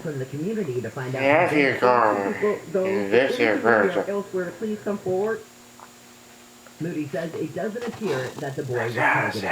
from the community to find out. Yeah, you're going. This here person. Elsewhere, please come forward. Moody says it doesn't appear that the boy was targeted.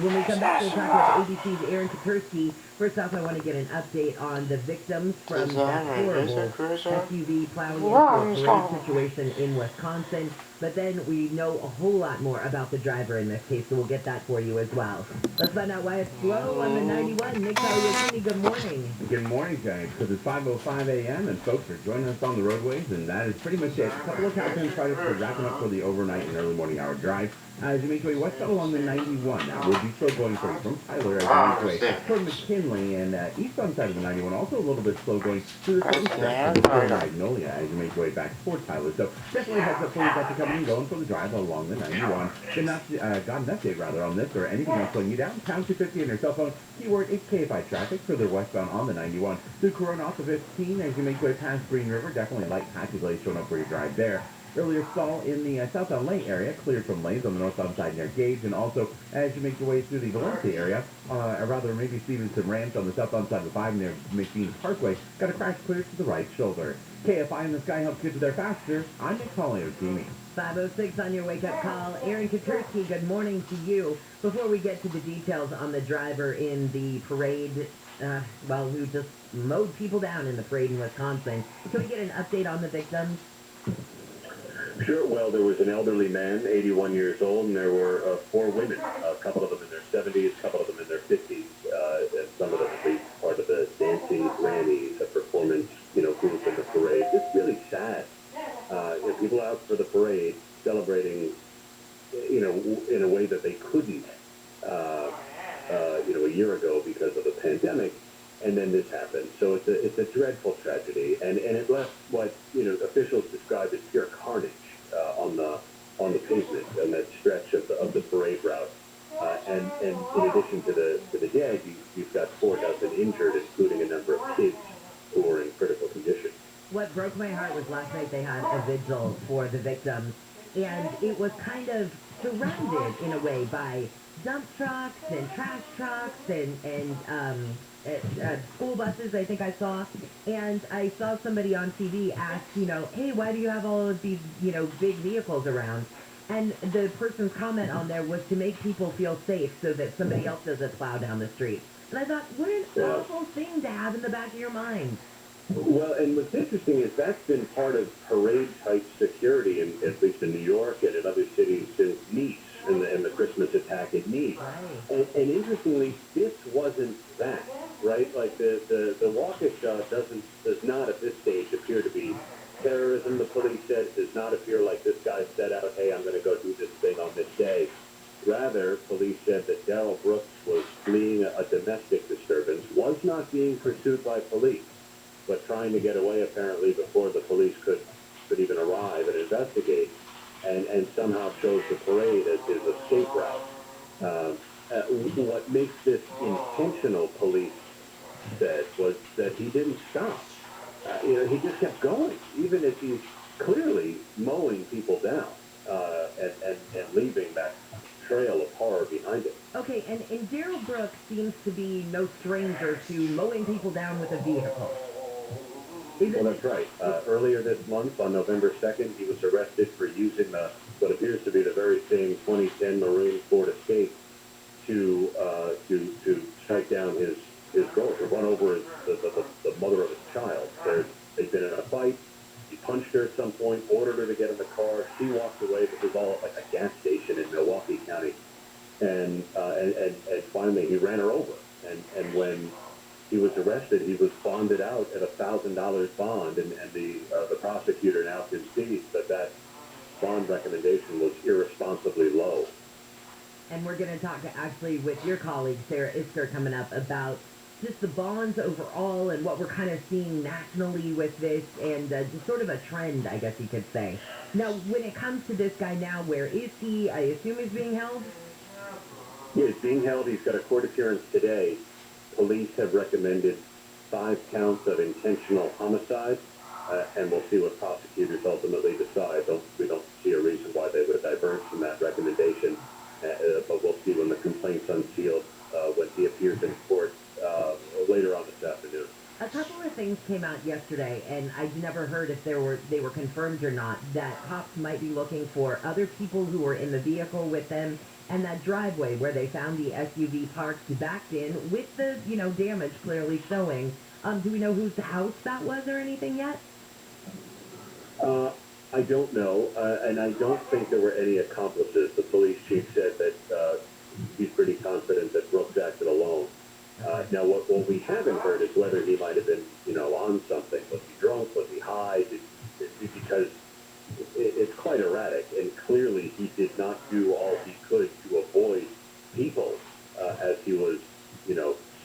When we come back, we'll talk with ABC's Aaron Katursky. First off, I want to get an update on the victims from that horrible SUV plowing into a parade situation in Wisconsin. But then we know a whole lot more about the driver in this case, so we'll get that for you as well. Let's find out why it's slow on the 91. Nick Palliotini, good morning. Good morning, guys, because it's 5:05 a.m. and folks are joining us on the roadways, and that is pretty much it. A couple of top 10 titles for wrapping up for the overnight and early morning hour drive. As you make your way westbound along the 91, now we'll be slow going for you from Tyler as you make your way toward McKinley, and eastbound side of the 91 also a little bit slow going through the same stretch of Magnolia as you make your way back toward Tyler. So definitely heads up for you guys to come and going for the drive along the 91. Got an update rather on this or anything else slowing you down. Pound 250 on your cell phone. Keyword is Kfi traffic further westbound on the 91. Through Corona off the 15 as you make your way past Green River. Definitely light patchy delays showing up for your drive there. Earlier stall in the southbound lane area, cleared from lanes on the northbound side near Gage, and also as you make your way through the Valencia area, or rather maybe Stevenson Ranch on the southbound side of the 5 near McBean Parkway, got a crash cleared to the right shoulder. KFI in the sky helps get you there faster. I'm Nick Palliotini. 5:06 on your wake-up call. Aaron Katursky, good morning to you. Before we get to the details on the driver in the parade, who just mowed people down in the parade in Wisconsin, can we get an update on the victims? Sure. Well, there was an elderly man, 81 years old, and there were 4 women, a couple of them in their 70s, a couple of them in their 50s, and some of them at least part of the Dancing Grannies, a performance, group in the parade. It's really sad. People out for the parade celebrating, in a way that they couldn't, a year ago because of the pandemic. And then this happened. So it's a dreadful tragedy, and it left what officials described as pure carnage on the pavement on that stretch of the parade route. And in addition to the dead, you've got 4 dozen injured, including a number of kids who are in critical condition. What broke my heart was last night they had a vigil for the victims, and it was kind of surrounded in a way by dump trucks and trash trucks and school buses, I think I saw, and I saw somebody on TV ask, hey, why do you have all of these, big vehicles around? And the person's comment on there was to make people feel safe so that somebody else doesn't plow down the street. And I thought, what an awful thing to have in the back of your mind. Well, and what's interesting is that's been part of parade-type security, at least in New York and in other cities since Nice and the Christmas attack in Nice. Right. And interestingly, this wasn't that. Right, like the walkish does not at this stage appear to be terrorism. The police said it does not appear like this guy set out, hey, I'm going to go do this thing on this day. Rather, police said that Daryl Brooks was fleeing a domestic disturbance, was not being pursued by police, but trying to get away apparently before the police could even arrive and investigate, and somehow chose the parade as his escape route. What makes this intentional, police said, was that he didn't stop. He just kept going, even as he's clearly mowing people down and leaving that trail of horror behind him. Okay, and Daryl Brooks seems to be no stranger to mowing people down with a vehicle. Well, that's right. Earlier this month, on November 2nd, he was arrested for using what appears to be the very same 2010 maroon Ford Escape to strike down his girl, to run over the mother of his child. They'd been in a fight. He punched her at some point, ordered her to get in the car. She walked away. This was all at like a gas station in Milwaukee County. And finally, he ran her over. And when he was arrested, he was bonded out at $1,000 bond. And the prosecutor now concedes that bond recommendation was irresponsibly low. And we're going to talk actually with your colleague, Sarah Isker, coming up about just the bonds overall and what we're kind of seeing nationally with this, and just sort of a trend, I guess you could say. Now, when it comes to this guy now, where is he? I assume he's being held? Yeah, he's being held. He's got a court appearance today. Police have recommended 5 counts of intentional homicide, and we'll see what prosecutors ultimately decide. We don't see a reason why they would diverge from that recommendation, but we'll see when the complaint's unsealed when he appears in court later on this afternoon. A couple of things came out yesterday, and I'd never heard if they were confirmed or not, that cops might be looking for other people who were in the vehicle with them, and that driveway where they found the SUV parked backed in with the, damage clearly showing. Do we know whose house that was or anything yet? I don't know, and I don't think there were any accomplices. The police chief said that he's pretty confident that Brooks acted alone. Now, what we haven't heard is whether he might have been, on something. Was he drunk? Was he high? Because it's quite erratic, and clearly he did not do all he could to avoid people as he was,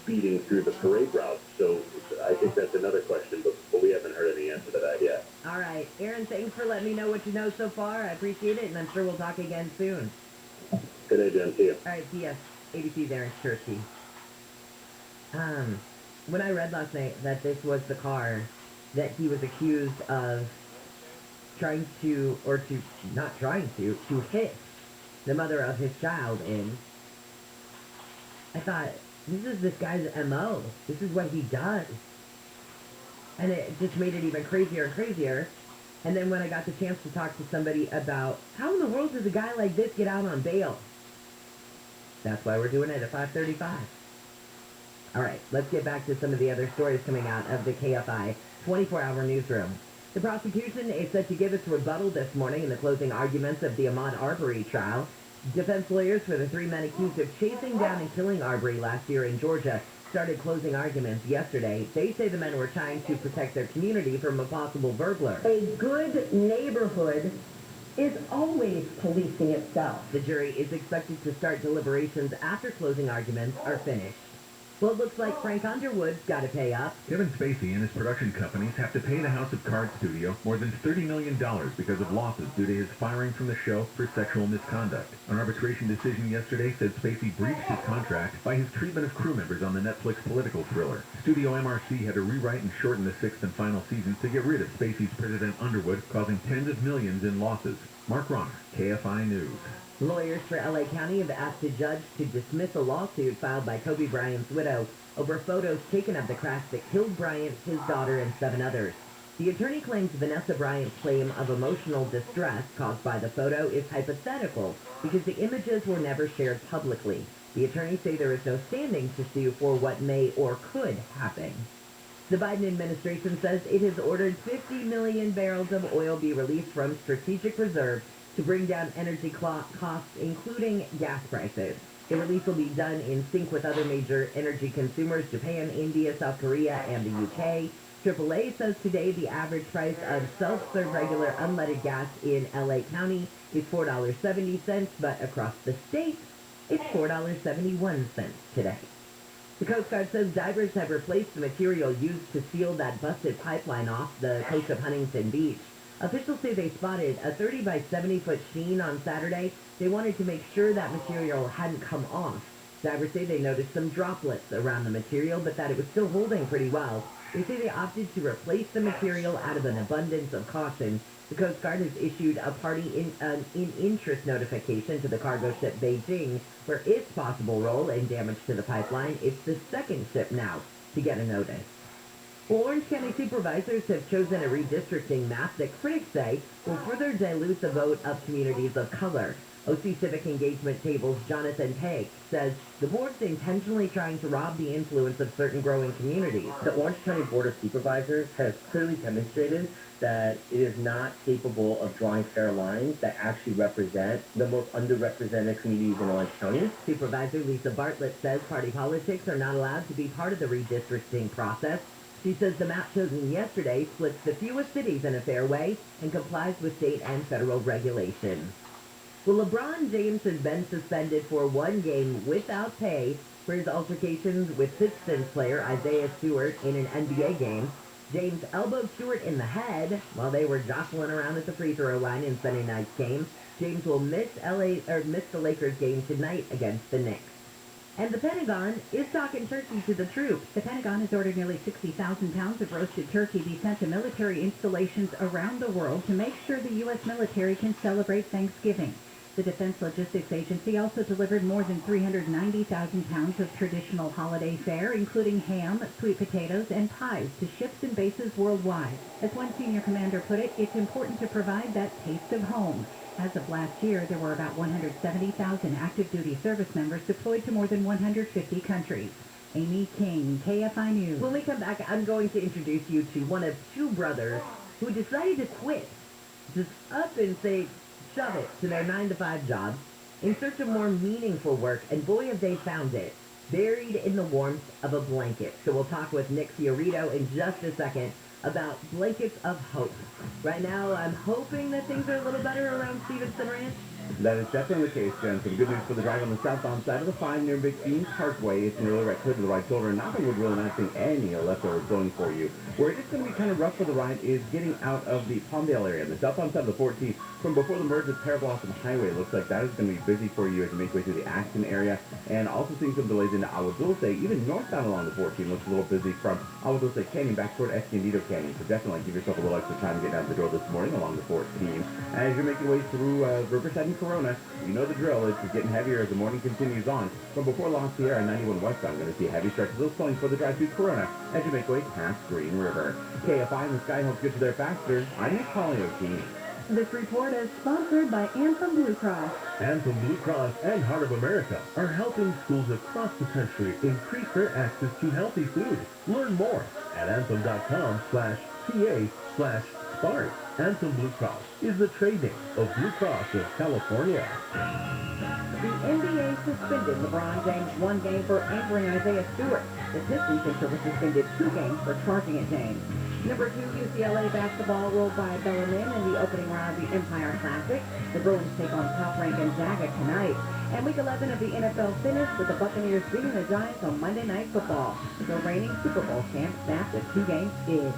speeding through the parade route. So I think that's another question, but we haven't heard any answer to that yet. All right. Aaron, thanks for letting me know what you know so far. I appreciate it, and I'm sure we'll talk again soon. Good day, Jen. See you. All right, see ya. ABC there in Turkey. When I read last night that this was the car that he was accused of to hit the mother of his child in, I thought, this is this guy's MO. This is what he does. And it just made it even crazier and crazier. And then when I got the chance to talk to somebody about how in the world does a guy like this get out on bail? That's why we're doing it at 5:35. All right, let's get back to some of the other stories coming out of the KFI 24-hour newsroom. The prosecution is set to give its rebuttal this morning in the closing arguments of the Amman Artery trial. Defense lawyers for the three men accused of chasing down and killing Artery last year in Georgia started closing arguments yesterday. They say the men were trying to protect their community from a possible burglar. A good neighborhood is always policing itself. The jury is expected to start deliberations after closing arguments are finished. Well, it looks like Frank Underwood's got to pay up. Kevin Spacey and his production companies have to pay the House of Cards studio more than $30 million because of losses due to his firing from the show for sexual misconduct. An arbitration decision yesterday said Spacey breached his contract by his treatment of crew members on the Netflix political thriller. Studio MRC had to rewrite and shorten the sixth and final season to get rid of Spacey's President Underwood, causing tens of millions in losses. Mark Ronner, KFI News. Lawyers for LA County have asked a judge to dismiss a lawsuit filed by Kobe Bryant's widow over photos taken of the crash that killed Bryant, his daughter, and 7 others. The attorney claims Vanessa Bryant's claim of emotional distress caused by the photo is hypothetical because the images were never shared publicly. The attorneys say there is no standing to sue for what may or could happen. The Biden administration says it has ordered 50 million barrels of oil be released from strategic reserves to bring down energy costs, including gas prices. The release will be done in sync with other major energy consumers, Japan, India, South Korea, and the UK. AAA says today the average price of self-serve regular unleaded gas in LA County is $4.70, but across the state, it's $4.71 today. The Coast Guard says divers have replaced the material used to seal that busted pipeline off the coast of Huntington Beach. Officials say they spotted a 30 by 70 foot sheen on Saturday. They wanted to make sure that material hadn't come off. Divers say they noticed some droplets around the material, but that it was still holding pretty well. They say they opted to replace the material out of an abundance of caution. The Coast Guard has issued a party in interest notification to the cargo ship Beijing for its possible role in damage to the pipeline. It's the second ship now to get a notice. Well, Orange County supervisors have chosen a redistricting map that critics say will further dilute the vote of communities of color. OC Civic Engagement Table's Jonathan Pegg says the board's intentionally trying to rob the influence of certain growing communities. The Orange County Board of Supervisors has clearly demonstrated that it is not capable of drawing fair lines that actually represent the most underrepresented communities in Orange County. Supervisor Lisa Bartlett says party politics are not allowed to be part of the redistricting process. She says the map chosen yesterday splits the fewest cities in a fair way and complies with state and federal regulations. Well, LeBron James has been suspended for 1 game without pay for his altercations with Pistons player Isaiah Stewart in an NBA game. James elbowed Stewart in the head while they were jostling around at the free throw line in Sunday night's game. James will miss the Lakers game tonight against the Knicks. And the Pentagon is talking turkey to the troops. The Pentagon has ordered nearly 60,000 pounds of roasted turkey be sent to military installations around the world to make sure the U.S. military can celebrate Thanksgiving. The Defense Logistics Agency also delivered more than 390,000 pounds of traditional holiday fare, including ham, sweet potatoes, and pies to ships and bases worldwide. As one senior commander put it, it's important to provide that taste of home. As of last year, there were about 170,000 active duty service members deployed to more than 150 countries. Amy King, KFI News. When we come back, I'm going to introduce you to one of two brothers who decided to quit. Just up and say, shove it to their 9-to-5 job in search of more meaningful work, and boy have they found it, buried in the warmth of a blanket. So we'll talk with Nick Fiorito in just a second about blankets of hope. Right now, I'm hoping that things are a little better around Stevenson Ranch. That is definitely the case, Jen. Some good news for the drive on the southbound side of the 5 near Big Beans Parkway. It's nearly right clear to the right shoulder, and nothing would really not seeing any leftovers going for you. Where it is going to be kind of rough for the ride is getting out of the Palmdale area. The southbound side of the 14 from before the merge with Pear Blossom Highway. Looks like that is going to be busy for you as you make your way through the Acton area. And also seeing some delays into Agua Dulce. Even northbound along the 14 looks a little busy from Agua Dulce Canyon back toward Escondido Canyon. So definitely give yourself a little extra time getting out the door this morning along the 14. As you're making your way through Riverside and Corona, you know the drill. It's getting heavier as the morning continues on. From before La Sierra 91 westbound, going to see a heavy stretch of little slowing for the drive through Corona as you make your way past Green River. KFI and the Sky Helps get you there faster. I'm Nick Polio. This report is sponsored by Anthem Blue Cross. Anthem Blue Cross and Heart of America are helping schools across the country increase their access to healthy food. Learn more at anthem.com/ca/SPARK. Anthem Blue Cross is the trade name of Blue Cross of California. The NBA suspended LeBron James 1 game for anchoring Isaiah Stewart. The Pistons was suspended 2 games for charging at James. Number 2, UCLA basketball rolled by Bellarmine in the opening round of the Empire Classic. The Bruins take on top-ranked Gonzaga tonight. And Week 11 of the NFL finished with the Buccaneers beating the Giants on Monday Night Football. The reigning Super Bowl champs snapped a 2-game skid.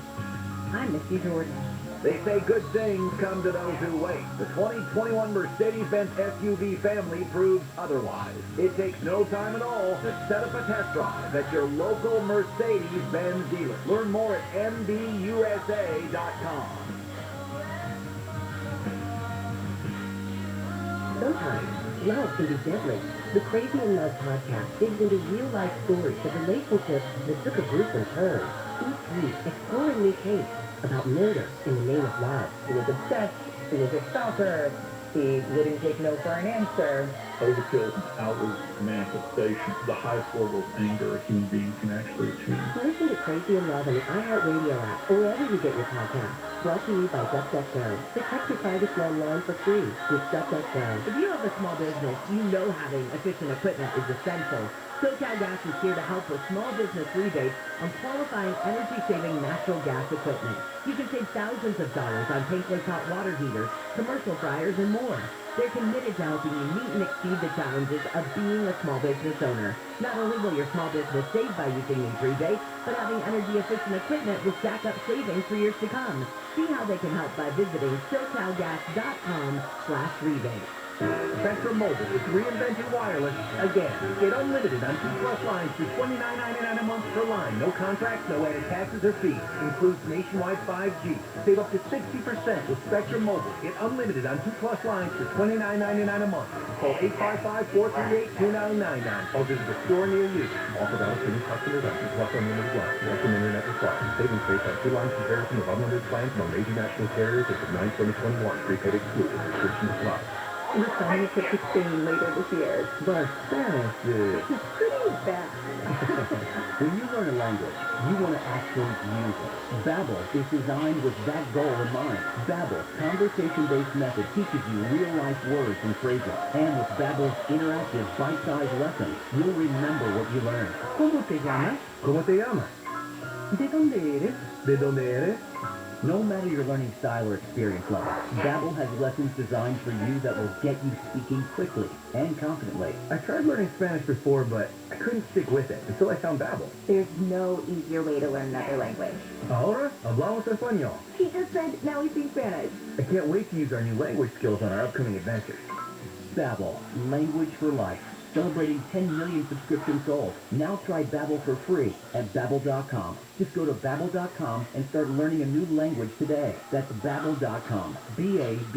I'm Misty Jordan. They say good things come to those who wait. The 2021 Mercedes-Benz SUV family proves otherwise. It takes no time at all to set up a test drive at your local Mercedes-Benz dealer. Learn more at mbusa.com. Sometimes, love can be deadly. The Crazy in Love podcast digs into real-life stories of relationships that took a gruesome turn. Each week, exploring new cases about murder in the name of love. He was obsessed. He was a stalker. He wouldn't take no for an answer. Overkill, outward manifestation, the highest level of anger a human being can actually achieve. Listen to Crazy in Love on the iHeartRadio app or wherever you get your podcasts. Brought to you by DuckDuckGo. Protect your privacy online for free with DuckDuckGo. If you have a small business, you know having efficient equipment is essential. Socal Gas is here to help with small business rebates on qualifying energy-saving natural gas equipment. You can save thousands of dollars on tankless hot water heaters, commercial fryers, and more. They're committed to helping you meet and exceed the challenges of being a small business owner. Not only will your small business save by using these rebates, but having energy-efficient equipment will stack up savings for years to come. See how they can help by visiting SoCalGas.com/rebate. Spectrum Mobile is reinventing wireless again. Get unlimited on 2+ lines for $29.99 a month per line. No contracts, no added taxes or fees. Includes nationwide 5G. Save up to 60% with Spectrum Mobile. Get unlimited on 2+ lines for $29.99 a month. Call 855-438-2999 or visit a store near you. Offer valid for new customers on 2+ unlimited lines. Welcome internet required. Savings based on 2 line comparison of unlimited plans from major national carriers as of 9/2021. Prepaid excluded. Restrictions apply. We're planning a trip to Spain later this year. But Spanish is... Pretty bad. When you learn a language, you want to actually use it. Babbel is designed with that goal in mind. Babbel's conversation-based method teaches you real-life words and phrases. And with Babbel's interactive, bite-sized lessons, you'll remember what you learned. ¿Cómo te llamas? ¿Cómo te llamas? ¿De dónde eres? ¿De dónde eres? No matter your learning style or experience level, Babbel has lessons designed for you that will get you speaking quickly and confidently. I tried learning Spanish before, but I couldn't stick with it until I found Babbel. There's no easier way to learn another language. Ahora hablamos español. He just said, now we speak Spanish. I can't wait to use our new language skills on our upcoming adventures. Babbel, language for life. celebrating 10 million subscriptions sold. Now try Babbel for free at Babbel.com. Just go to Babbel.com and start learning a new language today. That's Babbel.com. Babbel.com.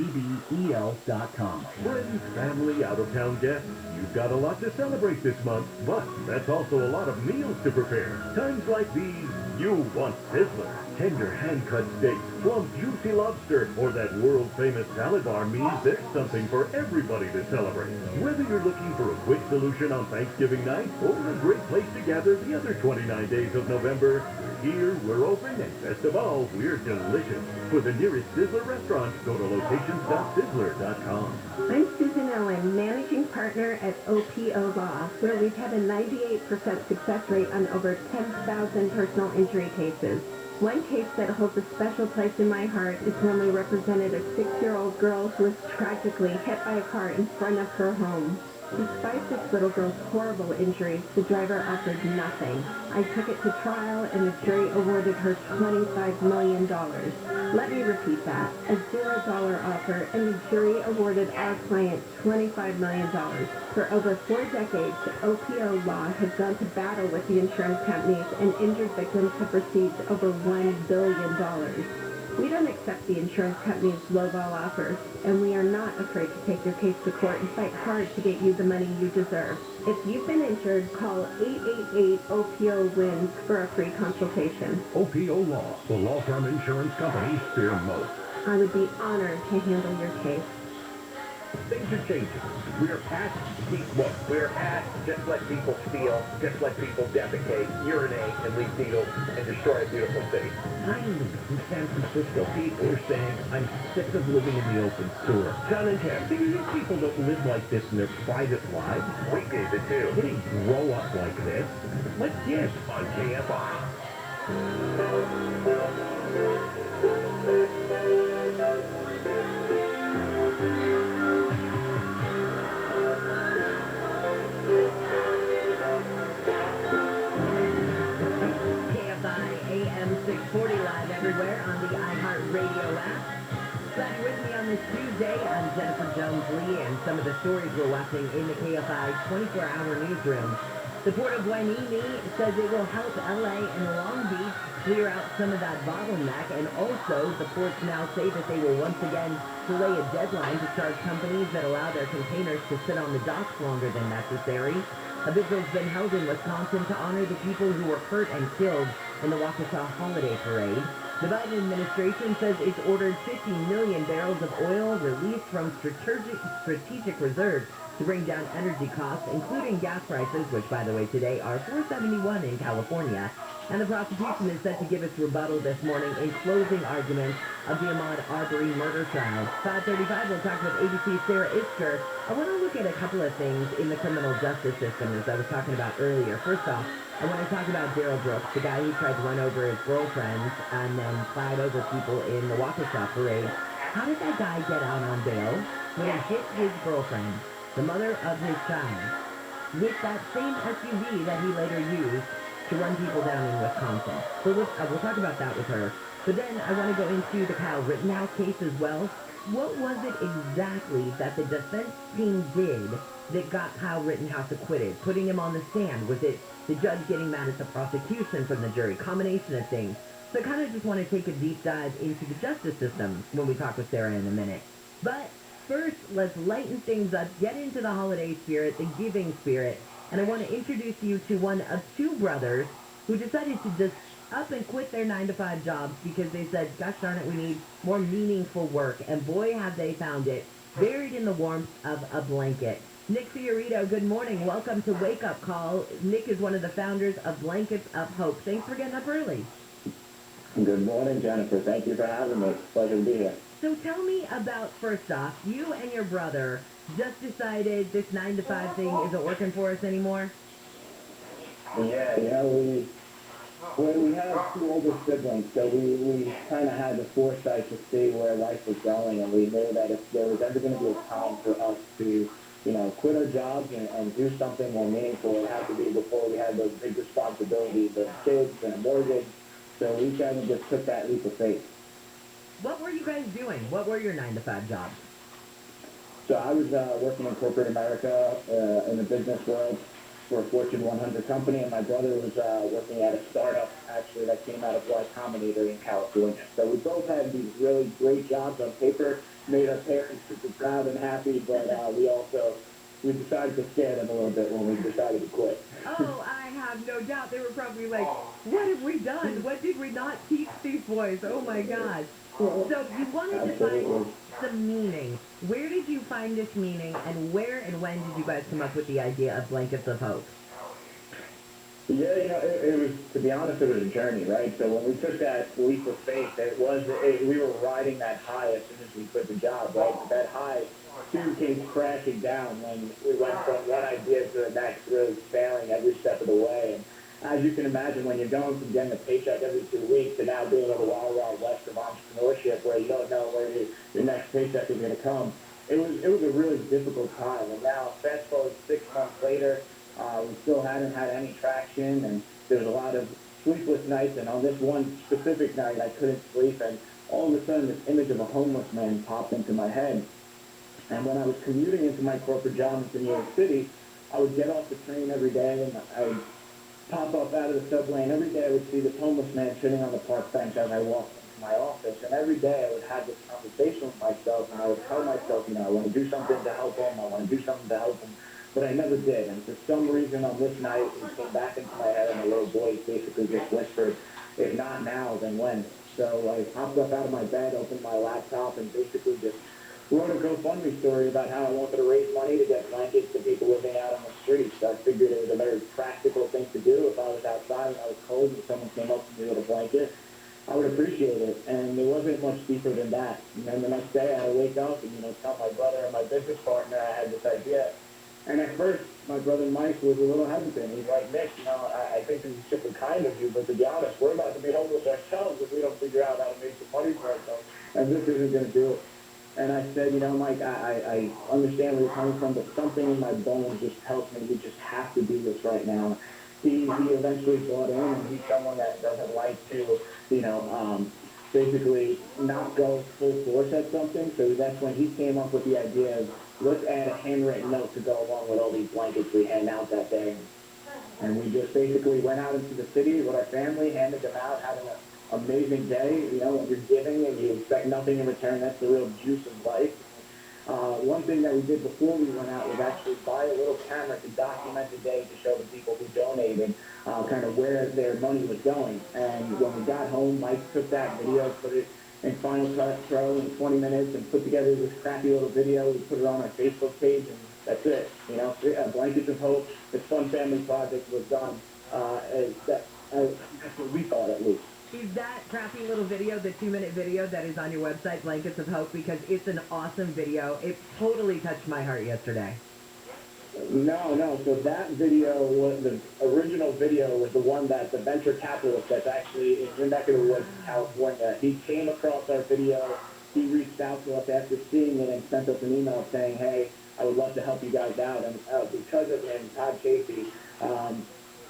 Friends, family, out-of-town guests, you've got a lot to celebrate this month, but that's also a lot of meals to prepare. Times like these, you want Sizzler. Tender hand-cut steaks, plump juicy lobster, or that world-famous salad bar means there's something for everybody to celebrate. Whether you're looking for a quick solution on Thanksgiving night or a great place to gather the other 29 days of November, we're here, we're open, and best of all, we're delicious. For the nearest Sizzler restaurant, go to locations.sizzler.com. I'm Susan Owen, managing partner at OPO Law, where we've had a 98% success rate on over 10,000 personal injury cases. One case that holds a special place in my heart is when we represented a 6-year-old girl who was tragically hit by a car in front of her home. Despite this little girl's horrible injuries, the driver offered nothing. I took it to trial and the jury awarded her $25 million. Let me repeat that. A $0 offer and the jury awarded our client $25 million. For over 4 decades, OPO Law has gone to battle with the insurance companies and injured victims have received over $1 billion. We don't accept the insurance company's lowball offers, and we are not afraid to take your case to court and fight hard to get you the money you deserve. If you've been injured, call 888-OPO-WINS for a free consultation. OPO Law, the law firm insurance companies fear most. I would be honored to handle your case. Things are changing. We're past peak smoke. We're past just let people steal, just let people defecate, urinate, and leave needles, and destroy a beautiful city. Finally, in San Francisco, people are saying, I'm sick of living in the open sewer. John and Ted, these people don't live like this in their private lives. We did it too. They didn't grow up like this. Let's get on KFI. AM 640 live everywhere on the iHeart Radio app. Glad you're with me on this Tuesday. I'm Jennifer Jones-Lee, and some of the stories we're watching in the KFI 24-hour newsroom. The Port of Hueneme says it will help LA and Long Beach clear out some of that bottleneck, and also the ports now say that they will once again delay a deadline to charge companies that allow their containers to sit on the docks longer than necessary. A vigil's been held in Wisconsin to honor the people who were hurt and killed in the Waukesha holiday parade. The Biden administration says it's ordered 50 million barrels of oil released from strategic reserves to bring down energy costs, including gas prices, which, by the way, today are $4.71 in California. And the prosecution is set to give its rebuttal this morning in closing arguments of the Ahmaud Arbery murder trial. 5:35, we'll talk with ABC's Sarah Isker. I want to look at a couple of things in the criminal justice system, as I was talking about earlier. First off, I want to talk about Daryl Brooks, the guy who tried to run over his girlfriend and then plowed over people in the Waukesha parade. How did that guy get out on bail when he hit his girlfriend, the mother of his child, with that same SUV that he later used to run people down in Wisconsin? So we'll talk about that with her. But then I want to go into the Kyle Rittenhouse case as well. What was it exactly that the defense team did that got Kyle Rittenhouse acquitted, putting him on the stand? Was it the judge getting mad at the prosecution from the jury? Combination of things. So I kind of just want to take a deep dive into the justice system when we talk with Sarah in a minute. But first, let's lighten things up, get into the holiday spirit, the giving spirit, and I want to introduce you to one of two brothers who decided to just up and quit their 9-to-5 jobs because they said, gosh darn it, we need more meaningful work. And boy, have they found it, buried in the warmth of a blanket. Nick Fiorito, good morning. Welcome to Wake Up Call. Nick is one of the founders of Blankets of Hope. Thanks for getting up early. Good morning, Jennifer. Thank you for having me. Pleasure to be here. So tell me about, first off, you and your brother just decided this 9-to-5 thing isn't working for us anymore? Yeah, we have 2 older siblings, so we kind of had the foresight to see where life was going, and we knew that if there was ever going to be a time for us to, quit our jobs and do something more meaningful, it had to be before we had those big responsibilities of kids and a mortgage. So we kind of just took that leap of faith. What were you guys doing? What were your 9-to-5 jobs? So I was working in corporate America in the business world for a Fortune 100 company, and my brother was working at a startup, actually, that came out of Y Combinator in California. So we both had these really great jobs on paper, made our parents super proud and happy, but we decided to scare them a little bit when we decided to quit. Oh, I have no doubt. They were probably like, what have we done? What did we not teach these boys? Oh, my God. So you wanted to find some meaning. Where did you find this meaning, and where and when did you guys come up with the idea of Blankets of Hope? Yeah, it was, to be honest, it was a journey, right? So when we took that leap of faith, we were riding that high as soon as we quit the job, right? But that high, too, came crashing down when we went from one idea to the next, really failing every step of the way. And as you can imagine, when you're going from getting a paycheck every 2 weeks to now being in the wild, wild west of entrepreneurship where you don't know where your next paycheck is going to come, it was a really difficult time. And now, fast forward 6 months later, we still hadn't had any traction, and there was a lot of sleepless nights. And on this one specific night, I couldn't sleep, and all of a sudden, this image of a homeless man popped into my head. And when I was commuting into my corporate job in New York City, I would get off the train every day, and I would pop up out of the subway, and every day I would see this homeless man sitting on the park bench as I walked into my office. And every day I would have this conversation with myself, and I would tell myself, I want to do something to help him, I want to do something to help him. But I never did. And for some reason on this night, it came back into my head, and a little voice basically just whispered, if not now, then when? So I popped up out of my bed, opened my laptop, and basically just wrote a GoFundMe story about how I wanted to raise money to get blankets to people living out on the streets. So I figured it was a very practical thing to do. If I was outside and I was cold and someone came up to me with a blanket, I would appreciate it. And it wasn't much deeper than that. And then the next day I would wake up and, tell my brother and my business partner I had this idea. And at first, my brother Mike was a little hesitant. He's like, Nick, I think this is super kind of you, but to be honest, we're about to be homeless ourselves if we don't figure out how to make some money for ourselves. And this isn't going to do it. And I said, Mike, I understand where you're coming from, but something in my bones just tells me we just have to do this right now. He eventually bought in, and he's someone that doesn't like to, basically not go full force at something. So that's when he came up with the idea of, let's add a handwritten note to go along with all these blankets we hand out that day. And we just basically went out into the city with our family, handed them out, had an amazing day. When you're giving and you expect nothing in return, that's the real juice of life. One thing that we did before we went out was actually buy a little camera to document the day to show the people who donated kind of where their money was going. And when we got home, Mike took that video, put it in Final Cut Pro in 20 minutes, and put together this crappy little video. We put it on our Facebook page, and that's it. Blankets of Hope, this fun family project was done. That's what we thought, at least. Is that crappy little video, the 2-minute video that is on your website, Blankets of Hope? Because it's an awesome video. It totally touched my heart yesterday. No. So that video, the original video was the one that the venture capitalist that's actually in your neck of the woods, California, he came across our video. He reached out to us after seeing it and sent us an email saying, hey, I would love to help you guys out. And because of him, Todd Chafee,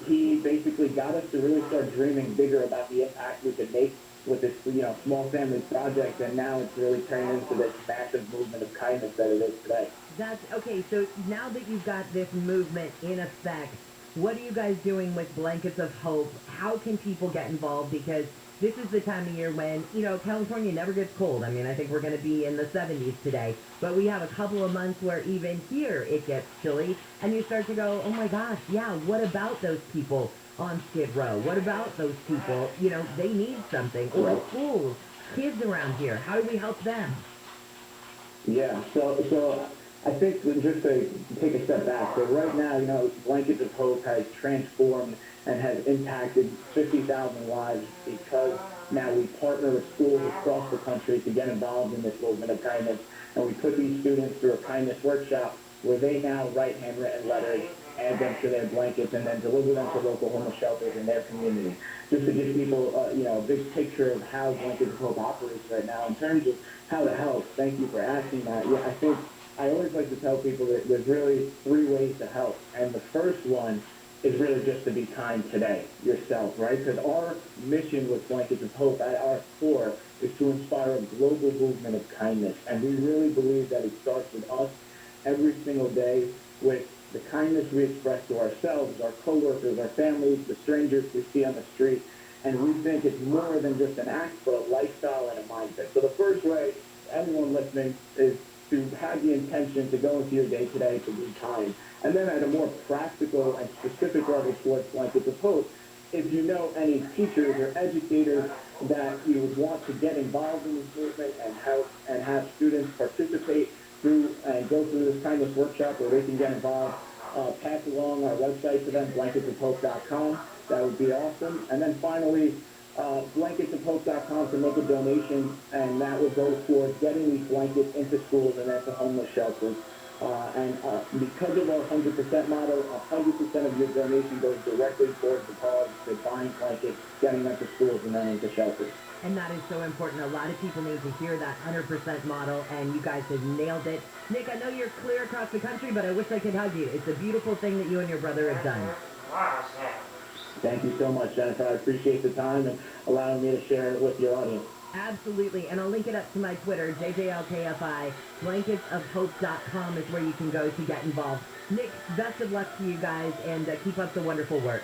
he basically got us to really start dreaming bigger about the impact we could make with this, small family project, and now it's really turned into this massive movement of kindness that it is today. That's okay. So now that you've got this movement in effect, what are you guys doing with Blankets of Hope? How can people get involved? Because this is the time of year when, California never gets cold. I mean, I think we're going to be in the 70s today, but we have a couple of months where even here it gets chilly, and you start to go, oh my gosh, yeah, what about those people on Skid Row? What about those people? They need something. Or schools, kids around here. How do we help them? Yeah, so I think just to take a step back, so right now, Blankets of Hope has transformed and has impacted 50,000 lives because now we partner with schools across the country to get involved in this movement of kindness. And we put these students through a kindness workshop where they now write handwritten letters, add them to their blankets, and then deliver them to local homeless shelters in their community. Just to give people, a big picture of how Blankets of Hope operates right now. In terms of how to help, thank you for asking that. Yeah, I think I always like to tell people that there's really 3 ways to help. And the first one is really just to be kind today yourself, right? Because our mission with Blankets of Hope at our core is to inspire a global movement of kindness. And we really believe that it starts with us every single day with the kindness we express to ourselves, our coworkers, our families, the strangers we see on the street. And we think it's more than just an act, but a lifestyle and a mindset. So the first way, anyone listening, is to have the intention to go into your day today to be kind. And then at a more practical and specific level towards Blankets of Hope, if you know any teachers or educators that you would want to get involved in this movement and help and have students participate through and go through this kindness workshop where they can get involved, pass along our website to them, blanketsofhope.com. That would be awesome. And then finally, blanketsofhope.com to make a donation, and that would go towards getting these blankets into schools and into homeless shelters. Because of our 100% model, 100% of your donation goes directly towards the cause, to buying blankets, getting them to schools, and then into shelters. And that is so important. A lot of people need to hear that 100% model, and you guys have nailed it. Nick, I know you're clear across the country, but I wish I could hug you. It's a beautiful thing that you and your brother have done. Thank you so much, Jennifer. I appreciate the time and allowing me to share it with your audience. Absolutely, and I'll link it up to my Twitter, JJLKFI. Blanketsofhope.com is where you can go to get involved. Nick, best of luck to you guys, and keep up the wonderful work.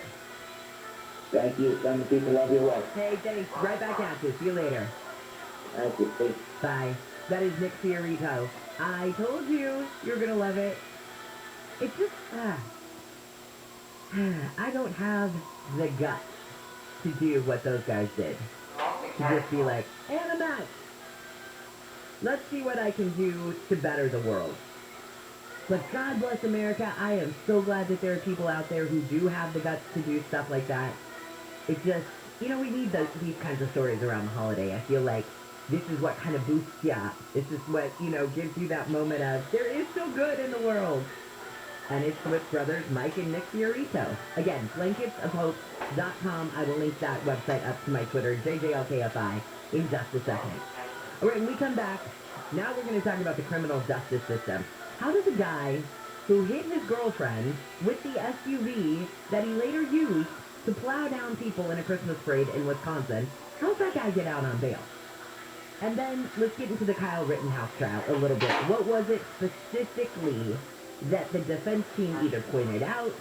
Thank you. Send the people love your way. Hey, thanks. Right back at you. See you later. Thank you. Peace. Bye. That is Nick Fiorito. I told you you're going to love it. It's just, I don't have the guts to do what those guys did. To just be like, and I'm out. Let's see what I can do to better the world. But God bless America. I am so glad that there are people out there who do have the guts to do stuff like that. It's just, you know, we need these kinds of stories around the holiday. I feel like this is what kind of boosts you up. This is what, you know, gives you that moment of, there is still good in the world. And it's with brothers Mike and Nick Fiorito. Again, blanketsofhope.com. I will link that website up to my Twitter, JJLKFI, in just a second. All right, when we come back, now we're going to talk about the criminal justice system. How does a guy who hit his girlfriend with the SUV that he later used to plow down people in a Christmas parade in Wisconsin, how's that guy get out on bail? And then let's get into the Kyle Rittenhouse trial a little bit. What was it specifically that the defense team either pointed out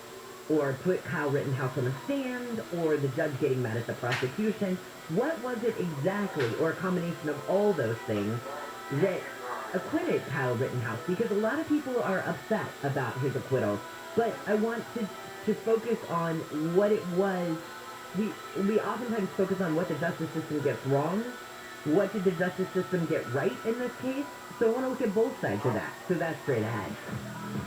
or put Kyle Rittenhouse on the stand, or the judge getting mad at the prosecution? What was it exactly, or a combination of all those things, that acquitted Kyle Rittenhouse? Because a lot of people are upset about his acquittal, but I want to focus on what it was. We oftentimes focus on what the justice system gets wrong. What did the justice system get right in this case? So I want to look at both sides of that. So that's straight ahead.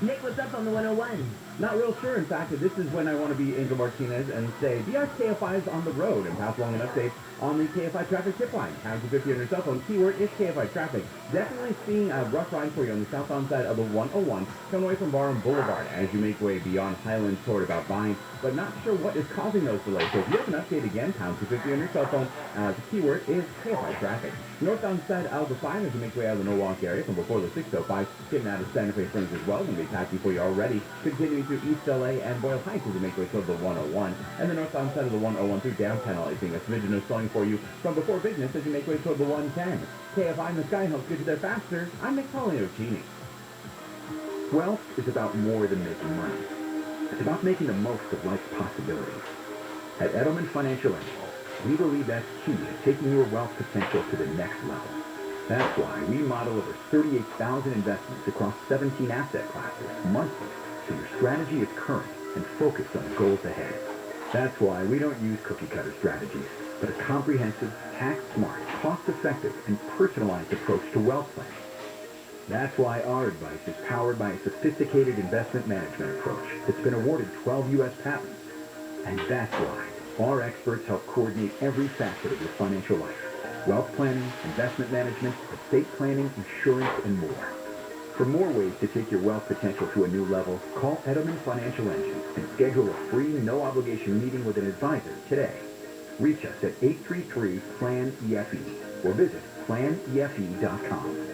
Nick, what's up on the 101? Not real sure. In fact, this is when I want to be Angel Martinez and say, KFI is on the road, and pass along an update on the KFI traffic tip line. Pound 250 on your cell phone. Keyword is KFI traffic. Definitely seeing a rough ride for you on the southbound side of the 101, coming away from Barham Boulevard as you make way beyond Highland toward about Vine, but not sure what is causing those delays. So if you have an update again, pound 250 on your cell phone. The keyword is KFI traffic. Northbound side of the 5 as you make way out of the Norwalk area from before the 605, getting out of Santa Fe Springs as well. Going to be packed for you already. Continuing through East LA and Boyle Heights as you make way toward the 101. And the northbound side of the 101 through downtown LA, seeing a smidgen of slowing for you from before business as you make way toward the 110. KFI in the sky helps get you there faster. I'm Nick Pagliocini. Wealth is about more than making money. It's about making the most of life's possibilities. At Edelman Financial Engines, we believe that's key to taking your wealth potential to the next level. That's why we model over 38,000 investments across 17 asset classes monthly, so your strategy is current and focused on the goals ahead. That's why we don't use cookie-cutter strategies, but a comprehensive, tax-smart, cost-effective, and personalized approach to wealth planning. That's why our advice is powered by a sophisticated investment management approach that's been awarded 12 U.S. patents. And that's why our experts help coordinate every facet of your financial life. Wealth planning, investment management, estate planning, insurance, and more. For more ways to take your wealth potential to a new level, call Edelman Financial Engines and schedule a free, no-obligation meeting with an advisor today. Reach us at 833-PLAN-EFE or visit planefe.com.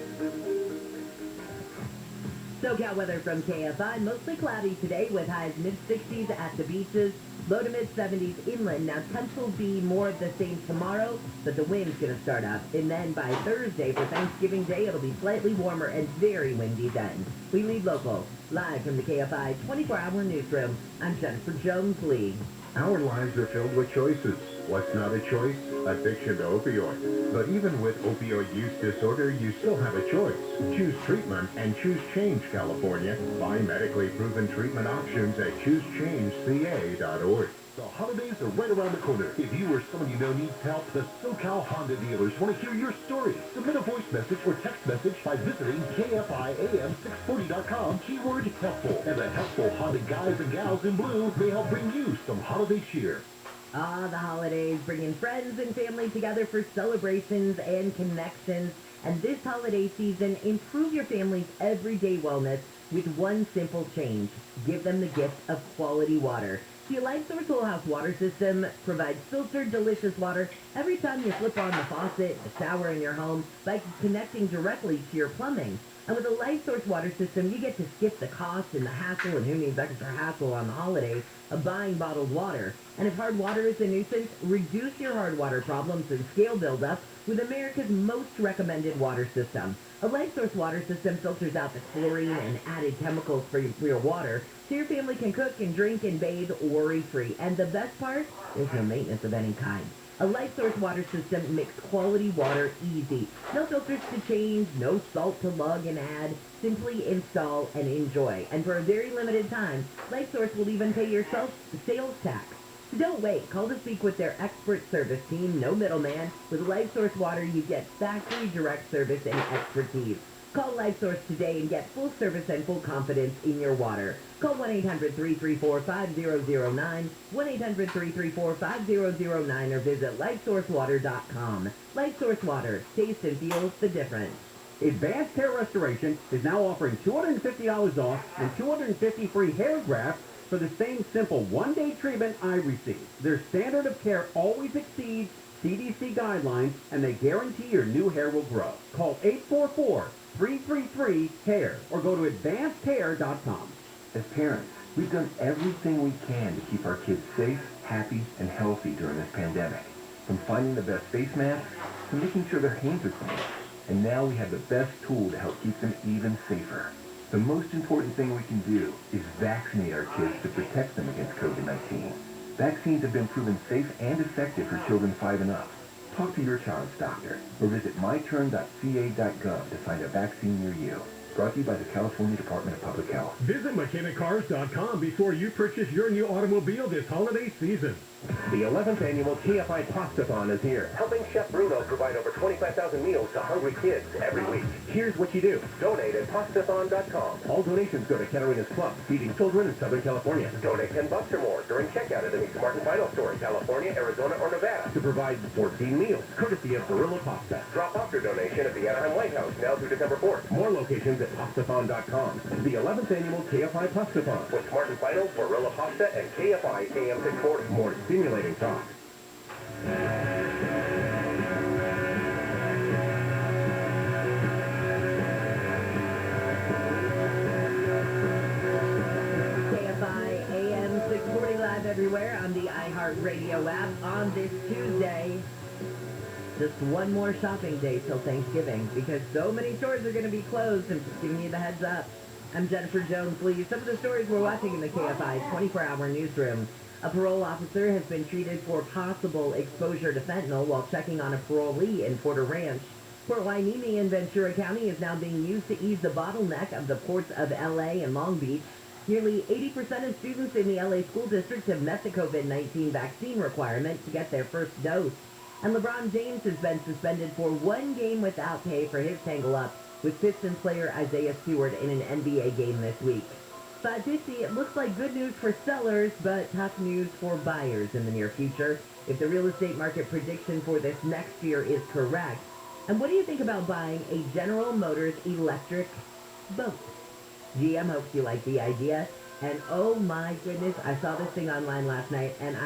Socal weather from KFI, mostly cloudy today with highs mid-60s at the beaches, low to mid-70s inland. Now, temps will be more of the same tomorrow, but the wind's going to start up. And then by Thursday, for Thanksgiving Day, it'll be slightly warmer and very windy then. We lead local. Live from the KFI 24-hour newsroom, I'm Jennifer Jones-Lee. Our lives are filled with choices. What's not a choice? Addiction to opioids. But even with opioid use disorder, you still have a choice. Choose treatment and choose change, California. Find medically proven treatment options at choosechangeca.org. The holidays are right around the corner. If you or someone you know needs help, the Socal Honda dealers want to hear your story. Submit a voice message or text message by visiting KFIAM640.com, keyword helpful. And the helpful Honda guys and gals in blue may help bring you some holiday cheer. Ah, the holidays, bringing friends and family together for celebrations and connections. And this holiday season, improve your family's everyday wellness with one simple change. Give them the gift of quality water. The Life Source Whole House water system provides filtered, delicious water every time you flip on the faucet, the shower in your home, by connecting directly to your plumbing. And with a Life Source water system, you get to skip the cost and the hassle, and who needs extra hassle on the holidays, of buying bottled water. And if hard water is a nuisance, reduce your hard water problems and scale buildup with America's most recommended water system. A Life Source water system filters out the chlorine and added chemicals for your water, so your family can cook and drink and bathe worry-free. And the best part, there's no maintenance of any kind. A Life Source water system makes quality water easy. No filters to change, no salt to lug and add. Simply install and enjoy. And for a very limited time, Life Source will even pay yourself the sales tax. Don't wait. Call to speak with their expert service team. No middleman. With Life Source water, you get factory direct service and expertise. Call Life Source today and get full service and full confidence in your water. Call 1-800-334-5009, 1-800-334-5009, or visit lifesourcewater.com. Life Source Water. Taste and feel the difference. Advanced Hair Restoration is now offering $250 off and $250 free hair grafts for the same simple one-day treatment I received. Their standard of care always exceeds CDC guidelines, and they guarantee your new hair will grow. Call 844-333-HAIR or go to advancedhair.com. As parents, we've done everything we can to keep our kids safe, happy, and healthy during this pandemic. From finding the best face masks to making sure their hands are clean. And now we have the best tool to help keep them even safer. The most important thing we can do is vaccinate our kids to protect them against COVID-19. Vaccines have been proven safe and effective for children 5 and up. Talk to your child's doctor or visit myturn.ca.gov to find a vaccine near you. Brought to you by the California Department of Public Health. Visit MechaniCars.com before you purchase your new automobile this holiday season. The 11th annual KFI Pastathon is here, helping Chef Bruno provide over 25,000 meals to hungry kids every week. Here's what you do. Donate at pastathon.com. All donations go to Caterina's Club, feeding children in Southern California. Donate $10 or more during checkout at any Smart & Final store in California, Arizona, or Nevada to provide 14 meals, courtesy of Barilla Pasta. Drop off your donation at the Anaheim White House now through December 4th. More locations at pastathon.com. The 11th annual KFI Pastathon with Smart & Final, Barilla Pasta, and KFI AM 640. More stimulating talk. KFI AM 640 live everywhere on the iHeartRadio app on this Tuesday. Just one more shopping day till Thanksgiving because so many stores are going to be closed. I'm just giving you the heads up. I'm Jennifer Jones-Lee. Some of the stories we're watching in the KFI 24-hour newsroom. A parole officer has been treated for possible exposure to fentanyl while checking on a parolee in Porter Ranch. Port Hueneme in Ventura County is now being used to ease the bottleneck of the ports of L.A. and Long Beach. Nearly 80% of students in the L.A. school district have met the COVID-19 vaccine requirement to get their first dose. And LeBron James has been suspended for one game without pay for his tangle-up with Pistons player Isaiah Stewart in an NBA game this week. 550, it looks like good news for sellers, but tough news for buyers in the near future if the real estate market prediction for this next year is correct. And what do you think about buying a General Motors electric boat? GM hopes you like the idea. And oh my goodness, I saw this thing online last night, and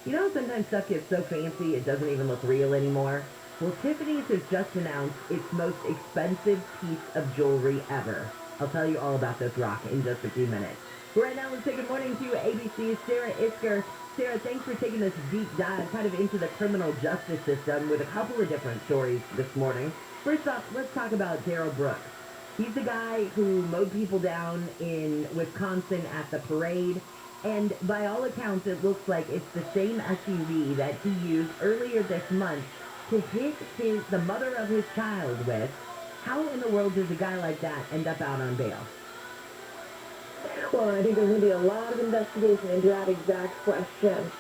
you know, sometimes stuff gets so fancy it doesn't even look real anymore. Well, Tiffany's has just announced its most expensive piece of jewelry ever. I'll tell you all about this rock in just a few minutes. Right now, let's say good morning to ABC's Sarah Isker. Sarah, thanks for taking this deep dive kind of into the criminal justice system with a couple of different stories this morning. First off, let's talk about Daryl Brooks. He's the guy who mowed people down in Wisconsin at the parade. And by all accounts, it looks like it's the same SUV that he used earlier this month to hit the mother of his child with. How in the world does a guy like that end up out on bail? Well, I think there's going to be a lot of investigation into that exact question.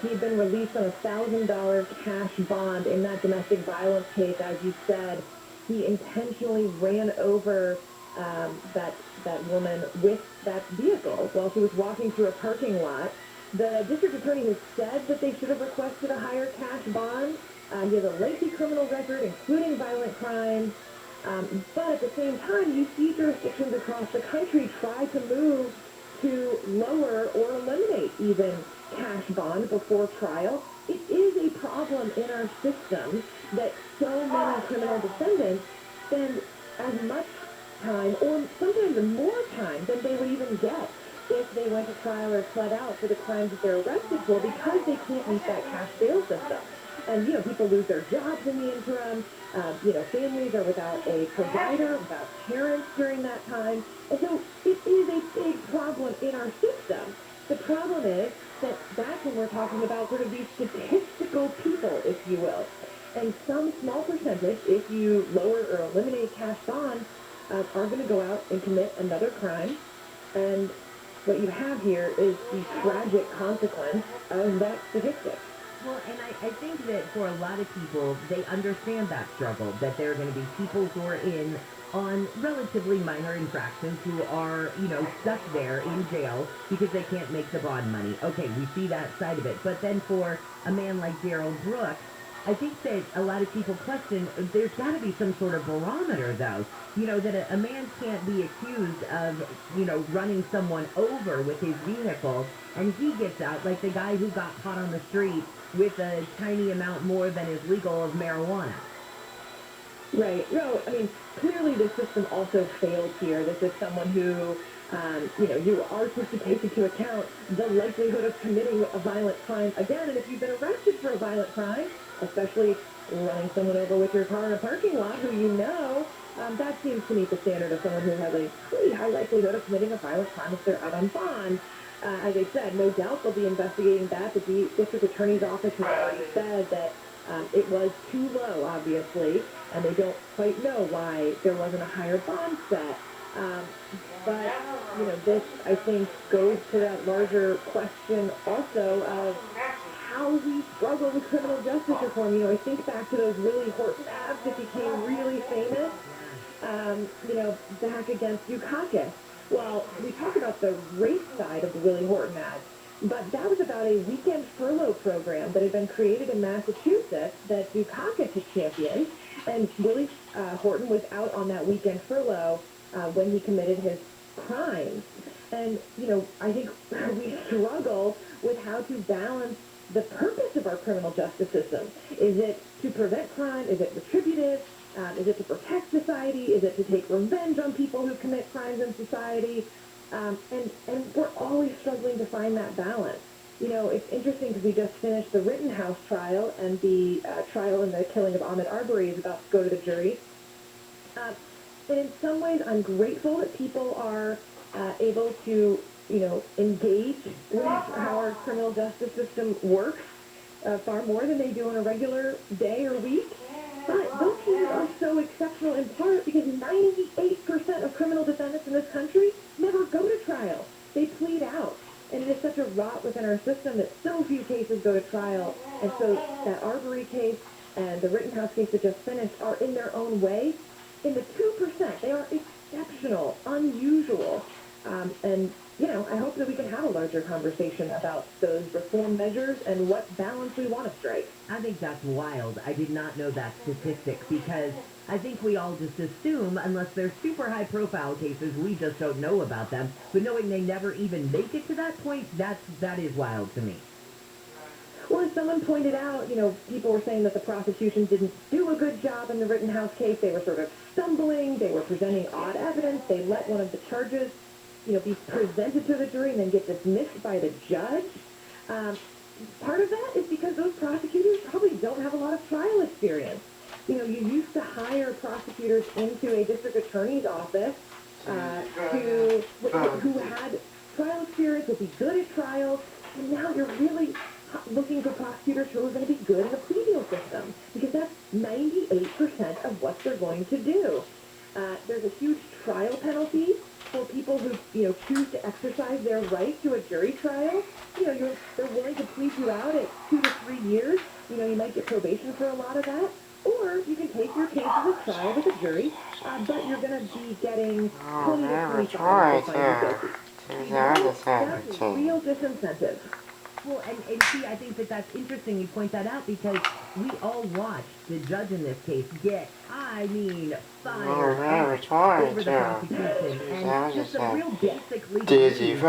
He had been released on a $1,000 cash bond in that domestic violence case, as you said. He intentionally ran over that woman with that vehicle while she was walking through a parking lot. The district attorney has said that they should have requested a higher cash bond. He has a lengthy criminal record, including violent crimes. But at the same time, you see jurisdictions across the country try to move to lower or eliminate even cash bond before trial. It is a problem in our system that so many criminal defendants spend as much time, or sometimes more time, than they would even get if they went to trial or pled out for the crimes that they're arrested for, because they can't meet that cash bail system. And, people lose their jobs in the interim. Families are without a provider, without parents during that time. And so it is a big problem in our system. The problem is that that's when we're talking about sort of these statistical people, if you will. And some small percentage, if you lower or eliminate cash bond, are going to go out and commit another crime. And what you have here is the tragic consequence of that statistic. Well, and I think that for a lot of people, they understand that struggle, that there are going to be people who are in on relatively minor infractions who are, stuck there in jail because they can't make the bond money. Okay, we see that side of it. But then for a man like Daryl Brooks, I think that a lot of people question, there's got to be some sort of barometer, though, that a man can't be accused of, running someone over with his vehicle, and he gets out, like the guy who got caught on the street with a tiny amount more than is legal of marijuana. Right. No, clearly the system also failed here. This is someone who, you are supposed to take into account the likelihood of committing a violent crime again. And if you've been arrested for a violent crime, especially running someone over with your car in a parking lot who that seems to meet the standard of someone who has a pretty high likelihood of committing a violent crime if they're out on bond. As I said, no doubt they'll be investigating that. The district attorney's office has already said that it was too low, obviously, and they don't quite know why there wasn't a higher bond set. But, this, I think, goes to that larger question also of how we struggle with criminal justice reform. I think back to those Willie Horton ads that became really famous, back against Dukakis. Well, we talk about the race side of the Willie Horton ads, but that was about a weekend furlough program that had been created in Massachusetts that Dukakis had championed, and Willie Horton was out on that weekend furlough when he committed his crimes. And, I think we struggle with how to balance the purpose of our criminal justice system. Is it to prevent crime? Is it retributive? Is it to protect society? Is it to take revenge on people who commit crimes in society? And we're always struggling to find that balance. It's interesting because we just finished the Rittenhouse trial, and the trial in the killing of Ahmaud Arbery is about to go to the jury. And in some ways, I'm grateful that people are able to, engage with how our criminal justice system works far more than they do on a regular day or week. But those cases are so exceptional in part because 98% of criminal defendants in this country never go to trial. They plead out. And it is such a rot within our system that so few cases go to trial. And so that Arbery case and the Rittenhouse case that just finished are in their own way in the 2%. They are exceptional, unusual. And, I hope that we can have a larger conversation about those reform measures and what balance we want to strike. I think that's wild. I did not know that statistic because I think we all just assume, unless they're super high-profile cases, we just don't know about them. But knowing they never even make it to that point, that is wild to me. Well, it's someone pointed out, people were saying that the prosecution didn't do a good job in the Rittenhouse case. They were sort of stumbling. They were presenting odd evidence. They let one of the charges, be presented to the jury and then get dismissed by the judge. Part of that is because those prosecutors probably don't have a lot of trial experience. You used to hire prosecutors into a district attorney's office who had trial experience, would be good at trials, and now you're really looking for prosecutors who are going to be good in the plea deal system, because that's 98% of what they're going to do. There's a huge trial penalty for people who, choose to exercise their right to a jury trial. They're willing to plead you out at 2 to 3 years. You might get probation for a lot of that. Or you can take your case to the trial with a jury, but you're going to be getting 20 to 25 to find you guilty. That's a real disincentive. Well, and see, I think that's interesting you point that out, because we all watched the judge in this case get, fired over the prosecution, and just a real basic legal issue. It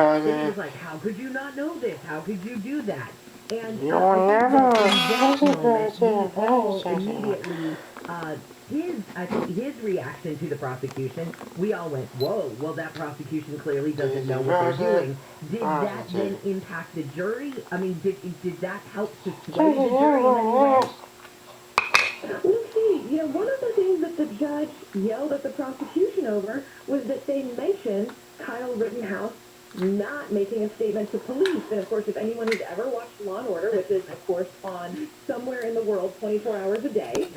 was like, how could you not know this? How could you do that? And we all immediately, his reaction to the prosecution, we all went, whoa, well, that prosecution clearly doesn't know what they're doing. Did that then impact the jury? I mean, did that help to sway the jury in any way? We'll see. One of the things that the judge yelled at the prosecution over was that they mentioned Kyle Rittenhouse not making a statement to police. And, of course, if anyone who's ever watched Law & Order, which is, of course, on somewhere in the world 24 hours a day,